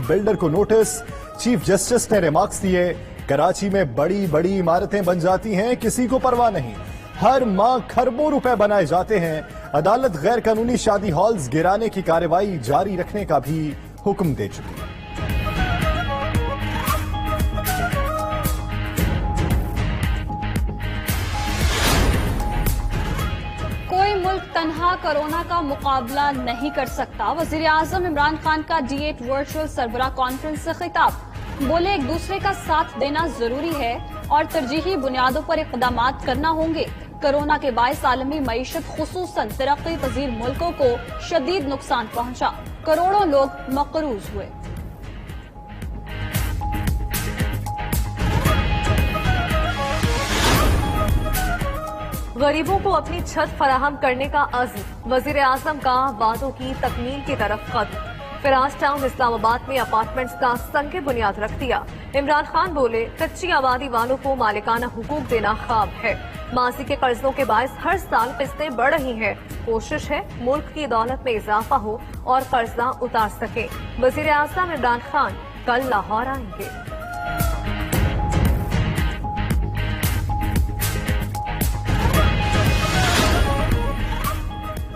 Builder को notice. Chief justice ने remarks दिए, कराची में बड़ी बड़ी इमारतें बन जाती हैं, किसी को परवाह नहीं। हर माह खरबों रुपए बनाए जाते हैं। अदालत गैर कानूनी शादी हॉल्स गिराने की कार्रवाई जारी रखने का भी हुक्म दे चुकी है। तन्हा कोरोना का मुकाबला नहीं कर सकता। वजीर आजम इमरान खान का D8 वर्चुअल सरबराह कॉन्फ्रेंस से खिताब। बोले, एक दूसरे का साथ देना जरूरी है और तरजीही बुनियादों पर इक़दामात करना होंगे। कोरोना के बायस आलमी मईशत खुसूसन तरक्की पजीर मुल्कों को शदीद नुकसान पहुंचा। करोड़ों लोग मकरूज हुए। गरीबों को अपनी छत फराहम करने का अज़्म। वजीर आजम का वादों की तकमील की तरफ कदम। फिराज टाउन इस्लामाबाद में अपार्टमेंट्स का संग बुनियाद रख दिया। इमरान खान बोले, कच्ची आबादी वालों को मालिकाना हुकूक देना ख्वाब है। माजी के कर्जों के बायस हर साल किस्तें बढ़ रही हैं। कोशिश है मुल्क की दौलत में इजाफा हो और कर्जा उतार सके। वजीर आजम इमरान खान कल लाहौर आएंगे।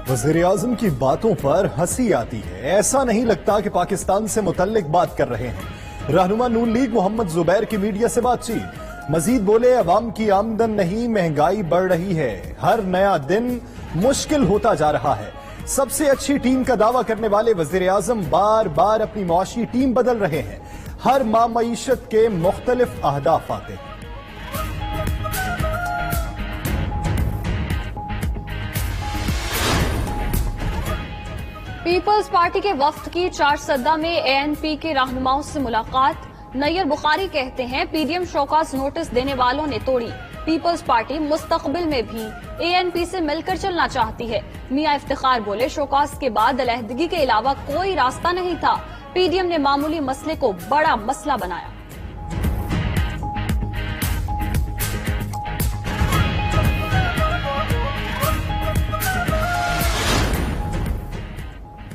वज़ीर आज़म की बातों पर हंसी आती है। ऐसा नहीं लगता कि पाकिस्तान से मुतल्लिक बात कर रहे हैं। रहनुमा नून लीग मोहम्मद जुबैर की मीडिया से बातचीत। मजीद बोले, अवाम की आमदन नहीं, महंगाई बढ़ रही है। हर नया दिन मुश्किल होता जा रहा है। सबसे अच्छी टीम का दावा करने वाले वज़ीर आज़म बार बार अपनी मुआशी टीम बदल रहे हैं। हर माह मईशत के मुख्तलिफ अहदाफ आते हैं। पीपल्स पार्टी के वफ्द की चारसद्दा में ANP के रहनुमाओं से मुलाकात। नैयर बुखारी कहते हैं, PDM शोकास नोटिस देने वालों ने तोड़ी। पीपल्स पार्टी मुस्तकबिल में भी ANP से मिलकर चलना चाहती है। मियां इफ्तिखार बोले, शोकास के बाद अलहदगी के अलावा कोई रास्ता नहीं था। PDM ने मामूली मसले को बड़ा मसला बनाया।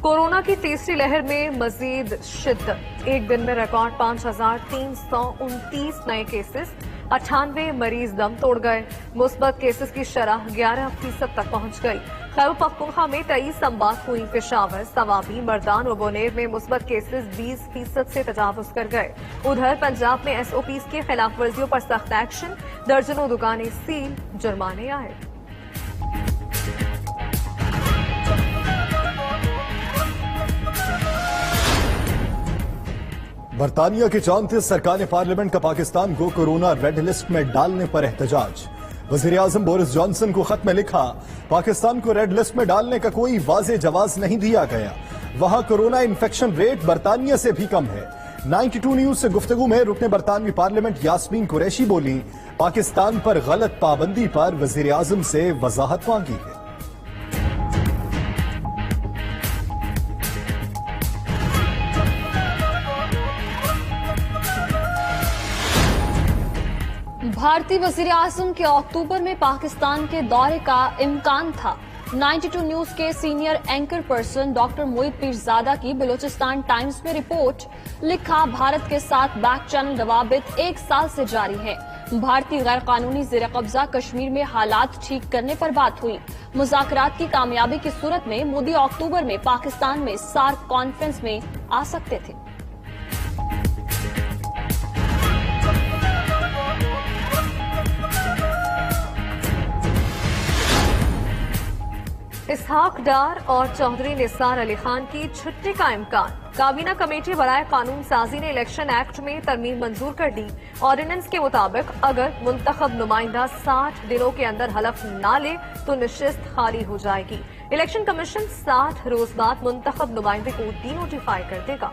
कोरोना की तीसरी लहर में मजीद शिद्दत। एक दिन में रिकॉर्ड 5,329 नए केसेस। 98 मरीज दम तोड़ गए। मुस्बत केसेस की शरह 11% तक पहुंच गई। खैबर पख्तूनख्वा में 23 संबात हुई। पेशावर, सवाबी, मर्दान और बोनेर में मुस्बत केसेस 20% से तजावुज कर गए। उधर पंजाब में SOPs की खिलाफ वर्जियों पर सख्त एक्शन। दर्जनों दुकानें सील, जुर्माने आए। बरतानिया के 34 सरकार पार्लियामेंट का पाकिस्तान को कोरोना रेड लिस्ट में डालने पर एहतजाज। वजीर आजम बोरिस जॉनसन को खत में लिखा, पाकिस्तान को रेड लिस्ट में डालने का कोई वाज़ेह जवाब नहीं दिया गया। वहां कोरोना इन्फेक्शन रेट बरतानिया से भी कम है। 92 न्यूज से गुफ्तगू में रुकने बरतानवी पार्लियामेंट यास्मीन कुरैशी बोली, पाकिस्तान पर गलत पाबंदी पर वजीर आजम से वजाहत मांगी है। भारतीय वजीर आजम के अक्टूबर में पाकिस्तान के दौरे का इम्कान था। 92 न्यूज के सीनियर एंकर पर्सन डॉक्टर मोहित पीरजादा की बलूचिस्तान टाइम्स में रिपोर्ट। लिखा, भारत के साथ बैक चैनल रवाबित 1 साल से जारी है। भारतीय गैर कानूनी जेर कब्जा कश्मीर में हालात ठीक करने पर बात हुई। मुज़ाकरात की कामयाबी की सूरत में मोदी अक्टूबर में पाकिस्तान में सार्क कॉन्फ्रेंस में आ सकते थे। इसहाक डार और चौधरी निसार अली खान की छुट्टी का इम्कान। काबीना कमेटी बराए कानून साजी ने इलेक्शन एक्ट में तरमीम मंजूर कर दी। ऑर्डिनेंस के मुताबिक अगर मुंतखब नुमाइंदा 60 दिनों के अंदर हलफ न ले तो नशिस्त खाली हो जाएगी। इलेक्शन कमीशन 60 रोज बाद मुंतखब नुमाइंदे को डीनोटिफाई कर देगा।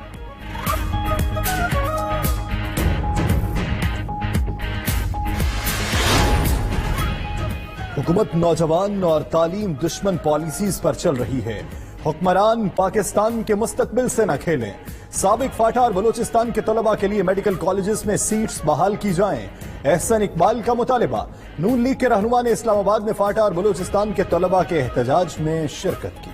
हुकूमत नौजवान और तालीम दुश्मन पॉलिसीज पर चल रही है। हुक्मरान पाकिस्तान के मुस्तकबिल से न खेलें। साबिक फाटा और बलूचिस्तान के तलबा के लिए मेडिकल कॉलेजेस में सीट्स बहाल की जाएं। एहसन इकबाल का मुतालिबा। नून लीग के रहनुमा ने इस्लामाबाद में फाटा और बलूचिस्तान के तलबा के एहतजाज में शिरकत की।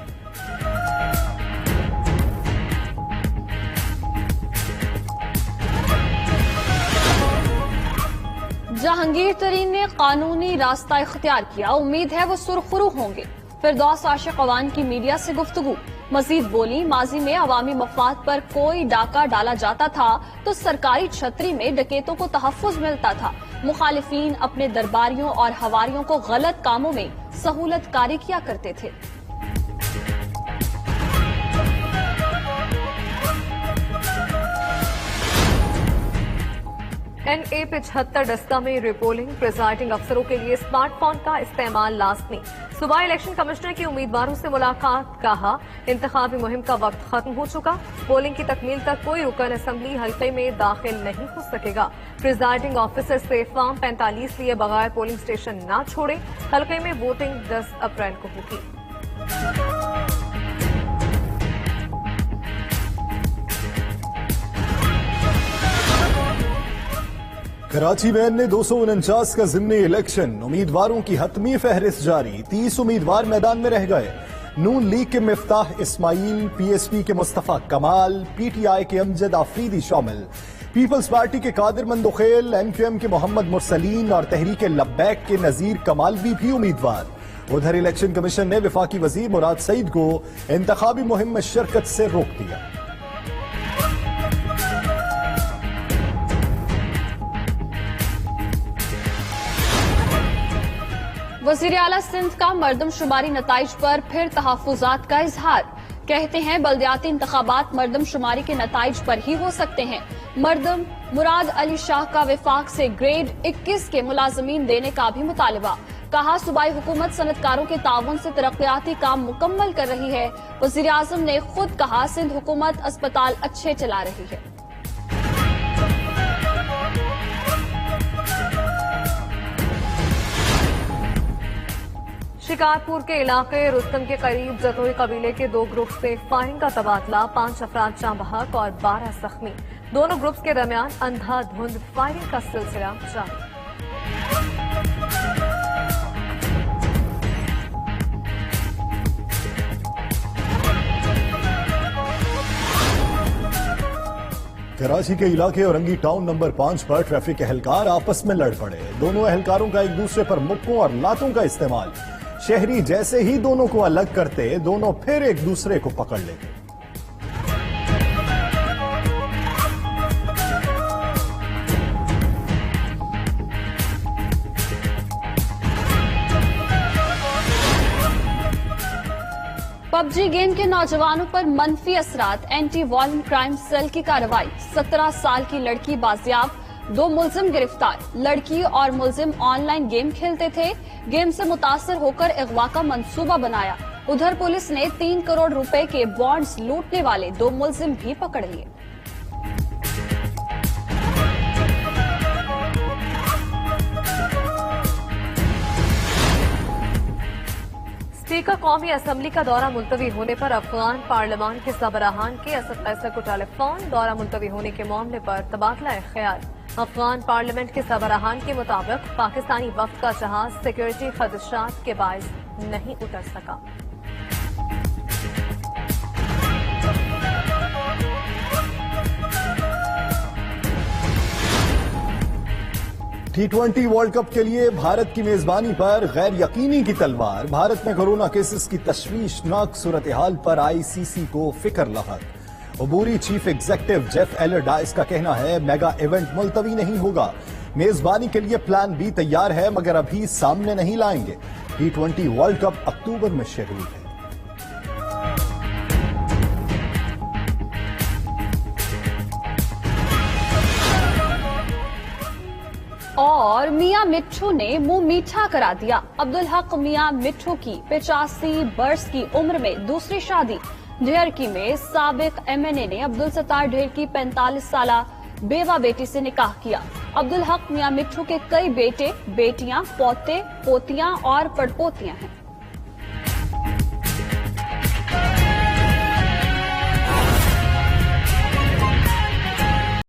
जहांगीर तरीन ने कानूनी रास्ता इख्तियार किया, उम्मीद है वो सुरखरू होंगे। फिरदौस आशिक अवान की मीडिया से गुफ्तगू। मजीद बोली, माजी में अवामी मफाद पर कोई डाका डाला जाता था तो सरकारी छतरी में डकैतों को तहफ्फुज मिलता था। मुखालिफिन अपने दरबारियों और हवारियों को गलत कामों में सहूलत कारी किया करते थे। NA 75 डस्का में रिपोलिंग, प्रिजाइडिंग अफसरों के लिए स्मार्टफोन का इस्तेमाल लाजमी। सुबह इलेक्शन कमिश्नर की उम्मीदवारों से मुलाकात, कहा इंतखाबी मुहिम का वक्त खत्म हो चुका, पोलिंग की तकमील तक कोई रुकन असम्बली हल्के में दाखिल नहीं हो सकेगा। प्रिजाइडिंग ऑफिसर से फॉर्म 45 लिए बगैर पोलिंग स्टेशन न छोड़े, हल्के में वोटिंग 10 अप्रैल को होगी। कराची में ने 249 का जिमनी इलेक्शन, उम्मीदवारों की हतमी फहरिस्त जारी, 30 उम्मीदवार मैदान में रह गए। नून लीग के मिफ्ताह इस्माइल, PSP के मुस्तफा कमाल, PTI के अमजद आफरीदी शामिल, पीपल्स पार्टी के कादिर मंदुखेल, MQM के मोहम्मद मुरसलीन और तहरीक लब्बैक के नजीर कमालवी भी उम्मीदवार। उधर इलेक्शन कमीशन ने वफाकी वजीर मुराद सईद को इंतखाबी मुहिम में शिरकत से रोक दिया। वज़ीर आला सिंध का मर्दमशुमारी नताइज पर फिर तहफ्फुजात का इजहार। कहते हैं बल्दियाती इंतखाबात मर्दमशुमारी के नताइज पर ही हो सकते हैं। मर्दम मुराद अली शाह का विफाक से ग्रेड 21 के मुलाजमीन देने का भी मुतालबा। कहा सूबाई हुकूमत सनतकारों के ताउन से तरक्याती काम मुकम्मल कर रही है। वज़ीर आज़म ने खुद कहा सिंध हुकूमत अस्पताल अच्छे चला रही है। शिकारपुर के इलाके रुस्तम के करीब जतोई कबीले के 2 ग्रुप से फायरिंग का तबादला, 5 अफराद जाँ बहक और 12 जख्मी। दोनों ग्रुप्स के दरमियान अंधाधुंध फायरिंग का सिलसिला जारी। कराची के इलाके औरंगी टाउन नंबर 5 पर ट्रैफिक एहलकार आपस में लड़ पड़े। दोनों एहलकारों का एक दूसरे पर मुक्कों और लातों का इस्तेमाल। शहरी जैसे ही दोनों को अलग करते, दोनों फिर एक दूसरे को पकड़ लेते। पबजी गेम के नौजवानों पर मनफी असरात, एंटी वायलेंट क्राइम सेल की कार्रवाई। 17 साल की लड़की बाजियाब, 2 मुलजिम गिरफ्तार। लड़की और मुलजिम ऑनलाइन गेम खेलते थे, गेम से मुतासर होकर अगवा का मंसूबा बनाया। उधर पुलिस ने 3 करोड़ रुपए के बॉन्ड्स लूटने वाले 2 मुलजिम भी पकड़ लिए। स्पीकर कौमी असम्बली का दौरा मुलतवी होने पर अफगान पार्लियामान के सबराहान के असद कैसर को टेलीफोन। दौरा मुलतवी होने के मामले पर तबादला ख्याल। अफगान पार्लियामेंट के सबराहान के मुताबिक पाकिस्तानी वफ्द का जहाज सिक्योरिटी खदशात के बायस नहीं उतर सका। T20 वर्ल्ड कप के लिए भारत की मेजबानी पर गैर यकीनी की तलवार। भारत में कोरोना केसेस की तशवीशनाक सूरत हाल पर ICC को फिक्र लहक। अबूरी चीफ एग्जीक्यूटिव जेफ एलरडाइस का कहना है मेगा इवेंट मुलतवी नहीं होगा। मेजबानी के लिए प्लान B तैयार है मगर अभी सामने नहीं लाएंगे। T20 वर्ल्ड कप अक्टूबर में शेड्यूल है। और मियां मिट्ठू ने मुंह मीठा करा दिया। अब्दुल हक मियां मिट्ठू की 85 बरस की उम्र में दूसरी शादी। ढेरकी में साबिक MNA ने अब्दुल सत्तार ढेर की 45 साला बेवा बेटी से निकाह किया। अब्दुल हक मियां मिट्ठू के कई बेटे, बेटियां, पोते, पोतियां और पड़पोतियां हैं।